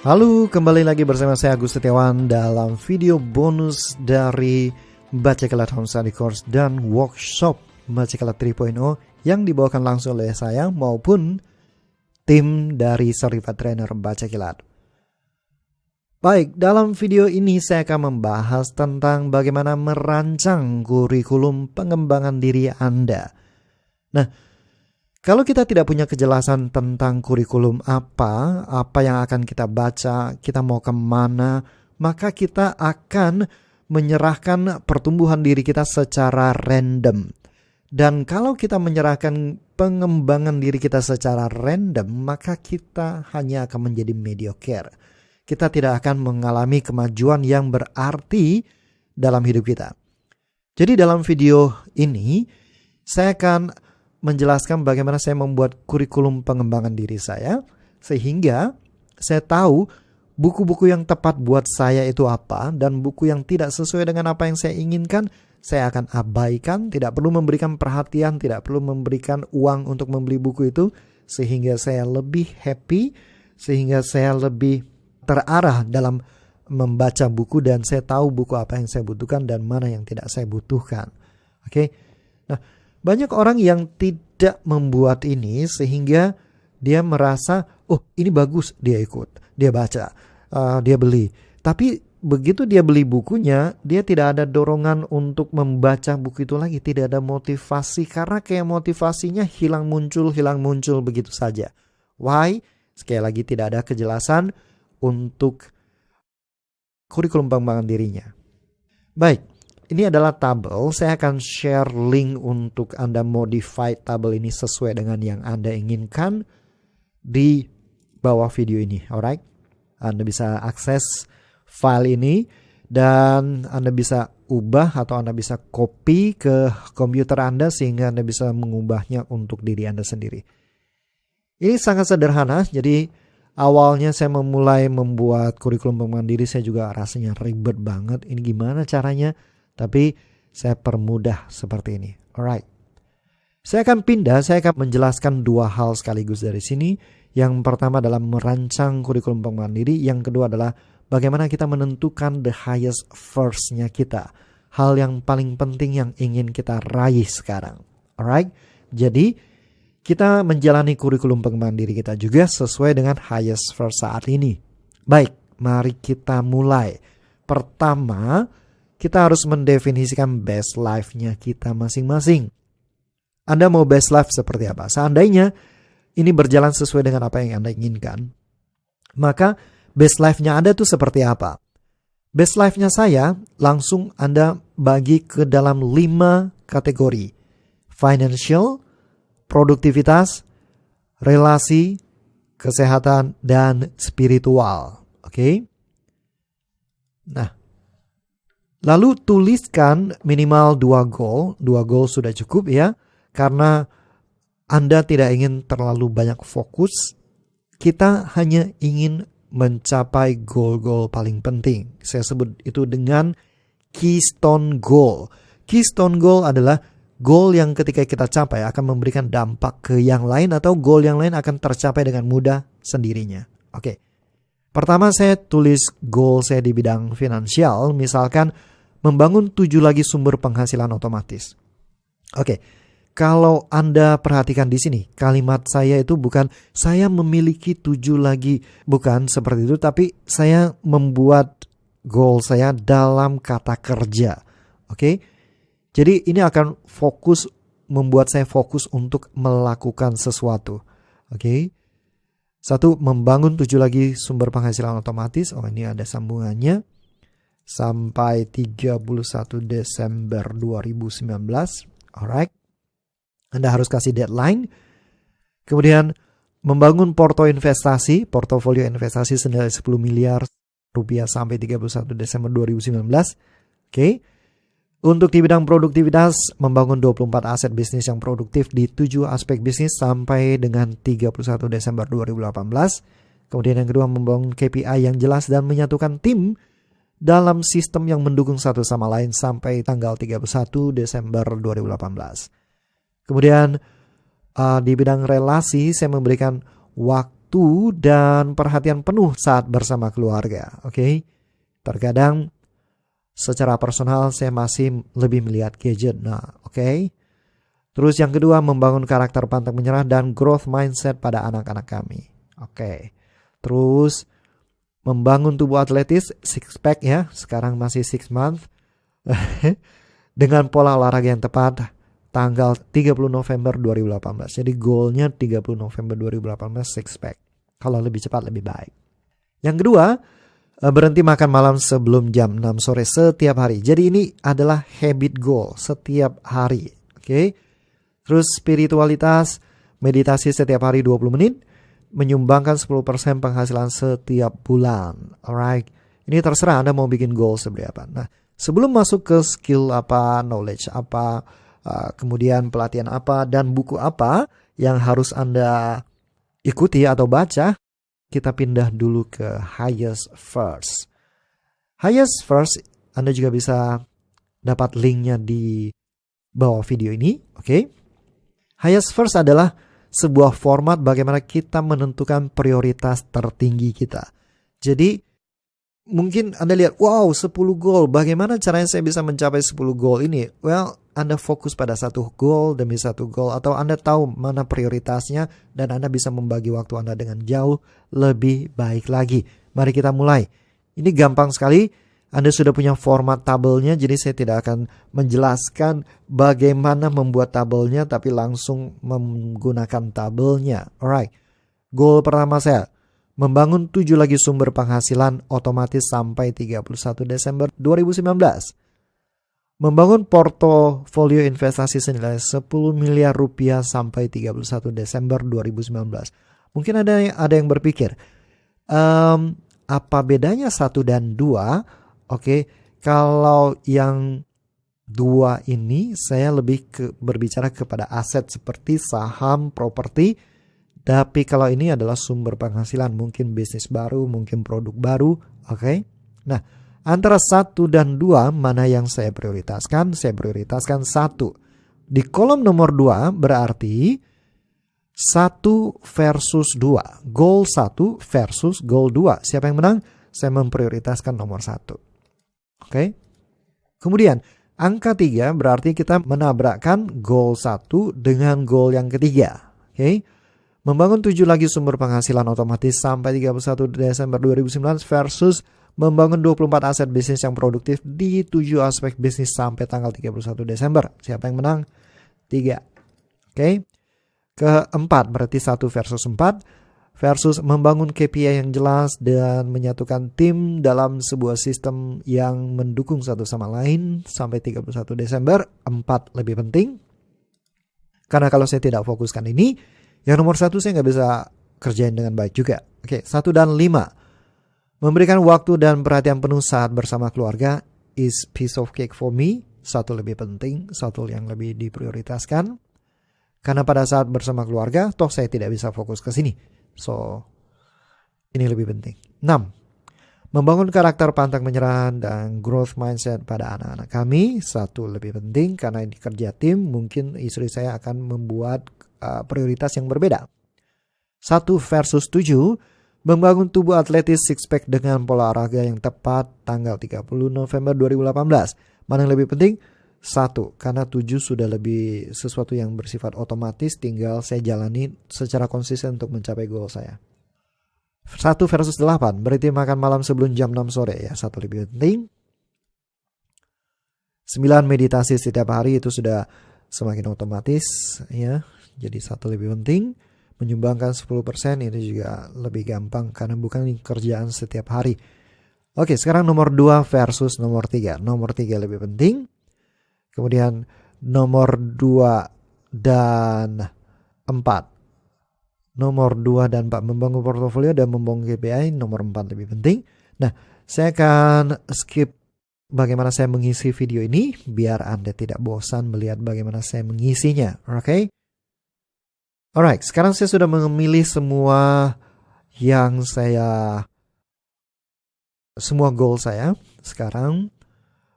Halo, kembali lagi bersama saya Agus Setiawan dalam video bonus dari Baca Kelat Home Study Course dan Workshop Baca Kelat 3.0 yang dibawakan langsung oleh saya maupun tim dari Certified Trainer Baca Kelat. Baik, dalam video ini saya akan membahas tentang bagaimana merancang kurikulum pengembangan diri Anda. Nah, kalau kita tidak punya kejelasan tentang kurikulum apa yang akan kita baca, kita mau kemana, maka kita akan menyerahkan pertumbuhan diri kita secara random. Dan kalau kita menyerahkan pengembangan diri kita secara random, maka kita hanya akan menjadi mediocre. Kita tidak akan mengalami kemajuan yang berarti dalam hidup kita. Jadi dalam video ini, saya akan menjelaskan bagaimana saya membuat kurikulum pengembangan diri saya, sehingga saya tahu buku-buku yang tepat buat saya itu apa, dan buku yang tidak sesuai dengan apa yang saya inginkan, saya akan abaikan, tidak perlu memberikan perhatian, tidak perlu memberikan uang untuk membeli buku itu, sehingga saya lebih happy, sehingga saya lebih terarah dalam membaca buku, dan saya tahu buku apa yang saya butuhkan dan mana yang tidak saya butuhkan. Oke? Nah, banyak orang yang tidak membuat ini sehingga dia merasa, oh ini bagus, dia ikut, dia baca, dia beli. Tapi begitu dia beli bukunya, dia tidak ada dorongan untuk membaca buku itu lagi. Tidak ada motivasi karena kayak motivasinya hilang muncul begitu saja. Why? Sekali lagi tidak ada kejelasan untuk kurikulum pengembangan dirinya. Baik. Ini adalah tabel, saya akan share link untuk Anda modify tabel ini sesuai dengan yang Anda inginkan di bawah video ini, alright? Anda bisa akses file ini dan Anda bisa ubah atau Anda bisa copy ke komputer Anda sehingga Anda bisa mengubahnya untuk diri Anda sendiri. Ini sangat sederhana, jadi awalnya saya memulai membuat kurikulum pengembangan diri, saya juga rasanya ribet banget, ini gimana caranya? Tapi saya permudah seperti ini. Alright. Saya akan menjelaskan dua hal sekaligus dari sini. Yang pertama adalah merancang kurikulum pengembangan diri. Yang kedua adalah bagaimana kita menentukan the highest first-nya kita. Hal yang paling penting yang ingin kita raih sekarang. Alright. Jadi kita menjalani kurikulum pengembangan diri kita juga sesuai dengan highest first saat ini. Baik, mari kita mulai. Pertama, kita harus mendefinisikan best life-nya kita masing-masing. Anda mau best life seperti apa? Seandainya ini berjalan sesuai dengan apa yang Anda inginkan, maka best life-nya Anda itu seperti apa? Best life-nya saya langsung Anda bagi ke dalam 5 kategori. Financial, produktivitas, relasi, kesehatan, dan spiritual. Oke? Nah, lalu tuliskan minimal 2 goal. 2 goal sudah cukup ya. Karena Anda tidak ingin terlalu banyak fokus. Kita hanya ingin mencapai goal-goal paling penting. Saya sebut itu dengan keystone goal. Keystone goal adalah goal yang ketika kita capai akan memberikan dampak ke yang lain, atau goal yang lain akan tercapai dengan mudah sendirinya. Oke. Pertama, saya tulis goal saya di bidang finansial. Misalkan membangun 7 lagi sumber penghasilan otomatis. Oke, kalau Anda perhatikan di sini, kalimat saya itu bukan saya memiliki 7 lagi, bukan seperti itu, tapi saya membuat goal saya dalam kata kerja. Oke, jadi ini akan membuat saya fokus untuk melakukan sesuatu. Oke, 1, membangun 7 lagi sumber penghasilan otomatis. Oh, ini ada sambungannya. Sampai 31 Desember 2019. Alright. Anda harus kasih deadline. Kemudian membangun portofolio investasi senilai 10 miliar rupiah sampai 31 Desember 2019. Oke. Untuk di bidang produktivitas, membangun 24 aset bisnis yang produktif di 7 aspek bisnis sampai dengan 31 Desember 2018. Kemudian yang kedua, membangun KPI yang jelas dan menyatukan tim dalam sistem yang mendukung satu sama lain sampai tanggal 31 Desember 2018. Kemudian di bidang relasi, saya memberikan waktu waktu dan perhatian penuh saat bersama keluarga. Oke. Terkadang secara personal saya masih lebih melihat gadget. Nah, oke. Terus yang kedua, membangun karakter pantang menyerah dan growth mindset pada anak-anak kami. Oke. Terus membangun tubuh atletis, six pack ya. Sekarang masih 6 month. Dengan pola olahraga yang tepat, tanggal 30 November 2018. Jadi goalnya 30 November 2018 six pack. Kalau lebih cepat lebih baik. Yang kedua, berhenti makan malam sebelum jam 6 sore setiap hari. Jadi ini adalah habit goal setiap hari. Oke. Terus spiritualitas, meditasi setiap hari 20 menit, menyumbangkan 10% penghasilan setiap bulan. Alright. Ini terserah Anda mau bikin goal seberapa. Nah, sebelum masuk ke skill apa, knowledge apa, kemudian pelatihan apa, dan buku apa yang harus Anda ikuti atau baca, kita pindah dulu ke Highest First. Highest First, Anda juga bisa dapat linknya di bawah video ini. Oke. Highest First adalah sebuah format bagaimana kita menentukan prioritas tertinggi kita. Jadi, mungkin Anda lihat, wow 10 goal, bagaimana caranya saya bisa mencapai 10 goal ini? Well, Anda fokus pada satu goal demi satu goal, atau Anda tahu mana prioritasnya dan Anda bisa membagi waktu Anda dengan jauh lebih baik lagi. Mari kita mulai. Ini gampang sekali. Anda sudah punya format tabelnya, jadi saya tidak akan menjelaskan bagaimana membuat tabelnya, tapi langsung menggunakan tabelnya. Alright. Goal pertama saya, membangun 7 lagi sumber penghasilan otomatis sampai 31 Desember 2019. Membangun portofolio investasi senilai 10 miliar rupiah sampai 31 Desember 2019. Mungkin ada yang berpikir, apa bedanya 1 dan 2? Oke, kalau yang 2 ini saya lebih berbicara kepada aset seperti saham, properti. Tapi kalau ini adalah sumber penghasilan, mungkin bisnis baru, mungkin produk baru, oke. Nah, antara 1 dan 2, mana yang saya prioritaskan? Saya prioritaskan 1. Di kolom nomor 2 berarti 1 versus 2. Goal 1 versus goal 2. Siapa yang menang? Saya memprioritaskan nomor 1. Oke. Kemudian, angka 3 berarti kita menabrakkan goal 1 dengan goal yang ketiga. Oke. Membangun 7 lagi sumber penghasilan otomatis sampai 31 Desember 2019 versus membangun 24 aset bisnis yang produktif di 7 aspek bisnis sampai tanggal 31 Desember. Siapa yang menang? 3. Oke. Keempat berarti 1 versus 4 versus membangun KPI yang jelas dan menyatukan tim dalam sebuah sistem yang mendukung satu sama lain sampai 31 Desember. 4 lebih penting. Karena kalau saya tidak fokuskan ini, yang nomor 1 saya nggak bisa kerjain dengan baik juga. Oke, 1 dan 5. Memberikan waktu dan perhatian penuh saat bersama keluarga is piece of cake for me. 1 lebih penting, 1 yang lebih diprioritaskan. Karena pada saat bersama keluarga, toh saya tidak bisa fokus ke sini. So, ini lebih penting. 6. Membangun karakter pantang menyerah dan growth mindset pada anak-anak kami. 1 lebih penting karena ini kerja tim. Mungkin istri saya akan membuat prioritas yang berbeda. 1 versus 7. Membangun tubuh atletis six pack dengan pola olahraga yang tepat tanggal 30 November 2018. Mana yang lebih penting? 1, karena 7 sudah lebih sesuatu yang bersifat otomatis, tinggal saya jalani secara konsisten untuk mencapai goal saya. 1 versus 8, berarti makan malam sebelum jam 6 sore ya, 1 lebih penting. 9, meditasi setiap hari itu sudah semakin otomatis ya, jadi 1 lebih penting. Menyumbangkan 10% itu juga lebih gampang karena bukan kerjaan setiap hari. Oke, sekarang nomor 2 versus nomor 3. Nomor 3 lebih penting. Kemudian nomor 2 dan 4. Nomor 2 dan 4 membangun portofolio dan membangun KPI. Nomor 4 lebih penting. Nah, saya akan skip bagaimana saya mengisi video ini biar Anda tidak bosan melihat bagaimana saya mengisinya. Oke? Alright, sekarang saya sudah memilih semua goal saya. Sekarang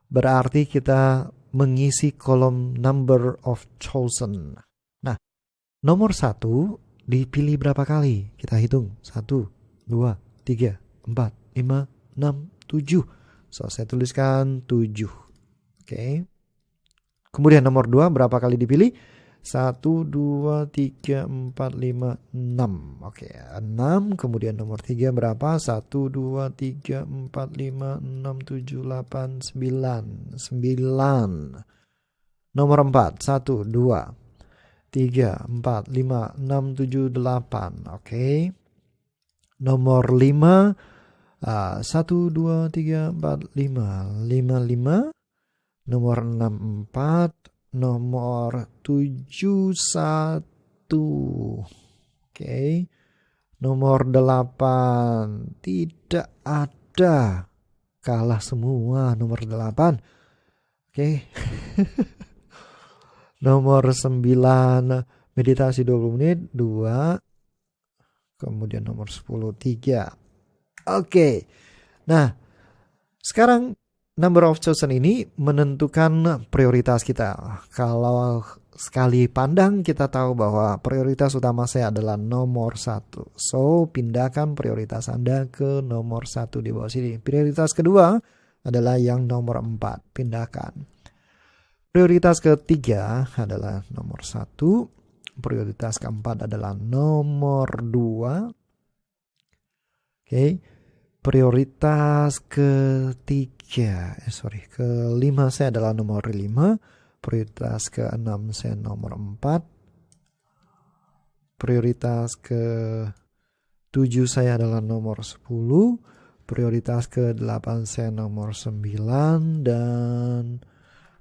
berarti kita mengisi kolom number of chosen. Nah, nomor 1 dipilih berapa kali? Kita hitung. 1, 2, 3, 4, 5, 6, 7. So, saya tuliskan 7. Oke. Kemudian nomor 2 berapa kali dipilih? 1, 2, 3, 4, 5, 6. Oke, 6. Kemudian nomor 3 berapa? 1, 2, 3, 4, 5, 6, 7, 8, 9. 9. Nomor 4. 1, 2, 3, 4, 5, 6, 7, 8. Oke. Nomor 5. 1, 2, 3, 4, 5. 5, 5. Nomor 6, 4. Nomor 7, 1. Oke. Nomor 8. Tidak ada. Kalah semua nomor 8. Oke. Nomor 9. Meditasi 20 menit. 2. Kemudian nomor 10. 3. Oke. Nah, sekarang number of chosen ini menentukan prioritas kita. Kalau sekali pandang kita tahu bahwa prioritas utama saya adalah nomor 1. So, pindahkan prioritas Anda ke nomor 1 di bawah sini. Prioritas kedua adalah yang nomor 4. Pindahkan. Prioritas ketiga adalah nomor 1. Prioritas keempat adalah nomor 2. Oke. Prioritas kelima saya adalah nomor 5. Prioritas ke-6 saya nomor 4. Prioritas ke-7 saya adalah nomor 10. Prioritas ke-8 saya nomor 9. Dan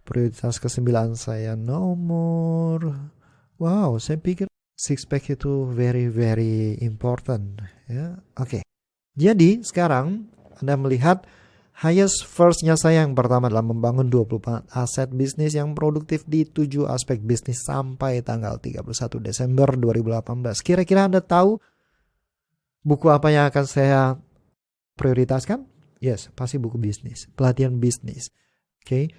prioritas ke-9 saya nomor... Wow, saya pikir six pack itu very very important. Ya, oke. Jadi sekarang Anda melihat highest first-nya saya yang pertama adalah membangun 24 aset bisnis yang produktif di 7 aspek bisnis sampai tanggal 31 Desember 2018. Kira-kira Anda tahu buku apa yang akan saya prioritaskan? Yes, pasti buku bisnis, pelatihan bisnis. Oke.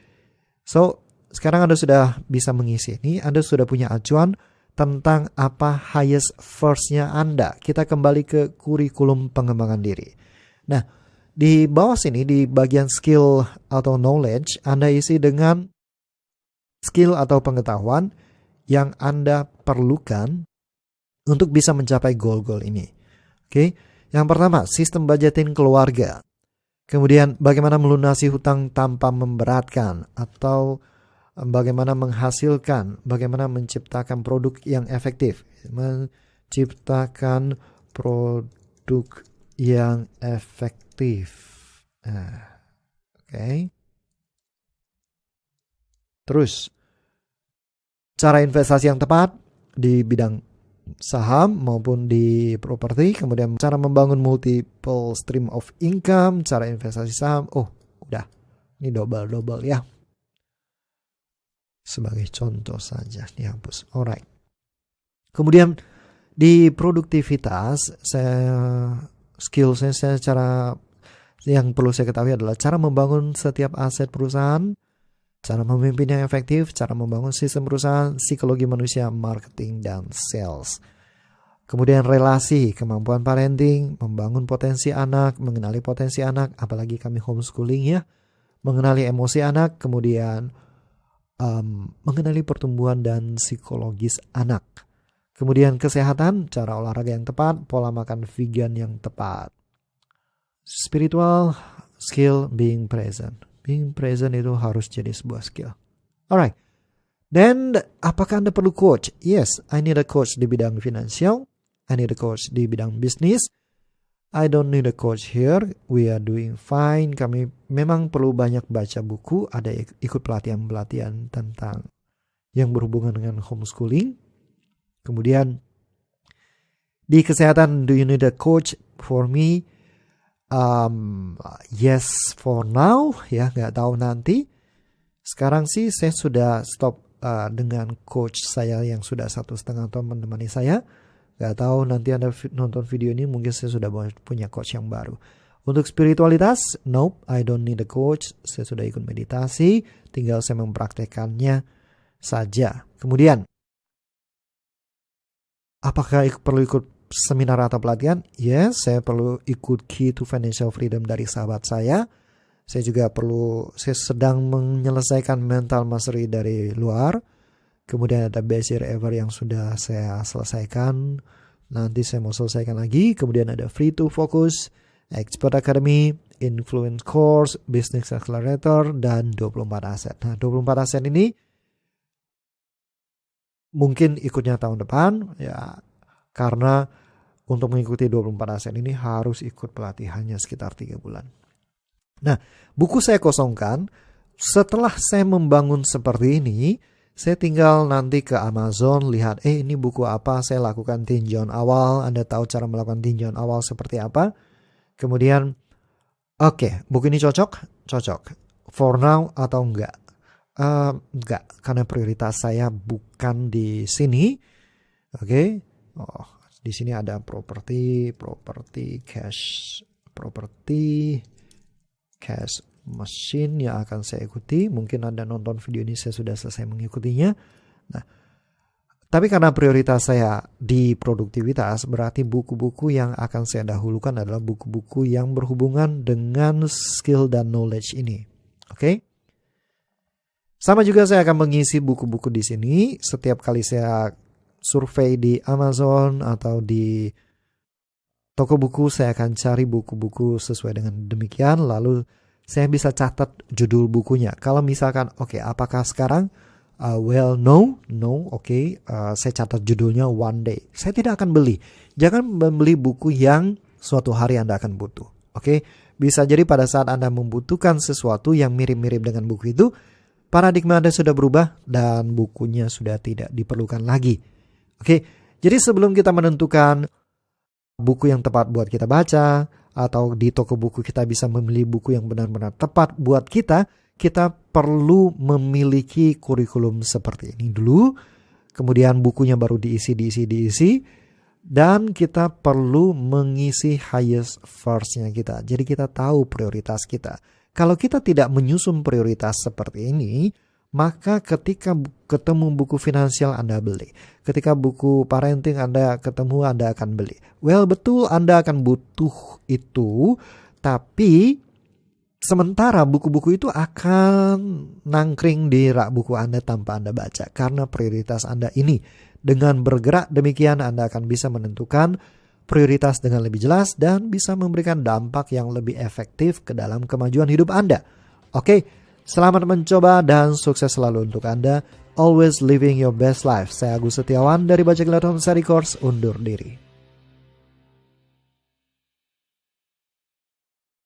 So, sekarang Anda sudah bisa mengisi ini, Anda sudah punya acuan tentang apa highest first-nya Anda. Kita kembali ke kurikulum pengembangan diri. Nah, di bawah sini di bagian skill atau knowledge, Anda isi dengan skill atau pengetahuan yang Anda perlukan untuk bisa mencapai goal-goal ini. Oke. Yang pertama, sistem budgeting keluarga. Kemudian bagaimana melunasi hutang tanpa memberatkan, atau bagaimana menghasilkan, bagaimana menciptakan produk yang efektif. Menciptakan produk yang efektif. Oke. Terus, cara investasi yang tepat di bidang saham maupun di properti. Kemudian cara membangun multiple stream of income, cara investasi saham. Oh, udah. Ini double ya. Sebagai contoh saja dihapus. Alright. Kemudian di produktivitas, skill saya cara yang perlu saya ketahui adalah cara membangun setiap aset perusahaan, cara memimpin yang efektif, cara membangun sistem perusahaan, psikologi manusia, marketing, dan sales. Kemudian relasi, kemampuan parenting, membangun potensi anak, mengenali potensi anak, apalagi kami homeschooling ya, mengenali emosi anak, kemudian mengenali pertumbuhan dan psikologis anak. Kemudian kesehatan, cara olahraga yang tepat, pola makan vegan yang tepat. Spiritual skill, being present. Being present itu harus jadi sebuah skill. Alright. Then, apakah Anda perlu coach? Yes, I need a coach di bidang finansial. I need a coach di bidang bisnis. I don't need a coach here. We are doing fine. Kami memang perlu banyak baca buku. Ada ikut pelatihan-pelatihan tentang yang berhubungan dengan homeschooling. Kemudian di kesehatan, do you need a coach? For me, yes for now. Ya, nggak tahu nanti. Sekarang sih saya sudah stop dengan coach saya yang sudah 1,5 tahun menemani saya. Gak tahu nanti Anda nonton video ini mungkin saya sudah punya coach yang baru. Untuk spiritualitas, nope, I don't need a coach. Saya sudah ikut meditasi, tinggal saya mempraktekannya saja. Kemudian, Apakah perlu ikut seminar atau pelatihan? Yes, saya perlu ikut Key to Financial Freedom dari sahabat saya. Saya sedang menyelesaikan mental mastery dari luar. Kemudian ada Basic Ever yang sudah saya selesaikan. Nanti saya mau selesaikan lagi. Kemudian ada Free to Focus, Expert Academy, Influence Course, Business Accelerator, dan 24 Aset. Nah, 24 Aset ini mungkin ikutnya tahun depan, ya, karena untuk mengikuti 24 Aset ini harus ikut pelatihannya sekitar 3 bulan. Nah, buku saya kosongkan. Setelah saya membangun seperti ini, saya tinggal nanti ke Amazon, lihat, ini buku apa, saya lakukan tinjauan awal. Anda tahu cara melakukan tinjauan awal seperti apa. Kemudian, buku ini cocok? Cocok. For now atau enggak? Enggak, karena prioritas saya bukan di sini. Di sini ada properti cash machine yang akan saya ikuti. Mungkin Anda nonton video ini, saya sudah selesai mengikutinya. Nah, tapi karena prioritas saya di produktivitas, berarti buku-buku yang akan saya dahulukan adalah buku-buku yang berhubungan dengan skill dan knowledge ini. Oke? Sama juga saya akan mengisi buku-buku di sini. Setiap kali saya survei di Amazon atau di toko buku, saya akan cari buku-buku sesuai dengan demikian. Lalu saya bisa catat judul bukunya. Kalau misalkan, apakah sekarang? No. Saya catat judulnya one day. Saya tidak akan beli. Jangan membeli buku yang suatu hari Anda akan butuh. Bisa jadi pada saat Anda membutuhkan sesuatu yang mirip-mirip dengan buku itu, paradigma Anda sudah berubah dan bukunya sudah tidak diperlukan lagi. Jadi sebelum kita menentukan buku yang tepat buat kita baca, atau di toko buku kita bisa memilih buku yang benar-benar tepat buat kita perlu memiliki kurikulum seperti ini dulu. Kemudian bukunya baru diisi, dan kita perlu mengisi highest first-nya kita. Jadi kita tahu prioritas kita. Kalau kita tidak menyusun prioritas seperti ini, maka ketika ketemu buku finansial Anda beli. Ketika buku parenting Anda ketemu, Anda akan beli. Betul Anda akan butuh itu, tapi sementara buku-buku itu akan nangkring di rak buku Anda tanpa Anda baca. Karena prioritas Anda ini. Dengan bergerak demikian Anda akan bisa menentukan prioritas dengan lebih jelas dan bisa memberikan dampak yang lebih efektif ke dalam kemajuan hidup Anda. Selamat mencoba dan sukses selalu untuk Anda. Always living your best life. Saya Agus Setiawan dari Baca Kilat Homestay Course undur diri.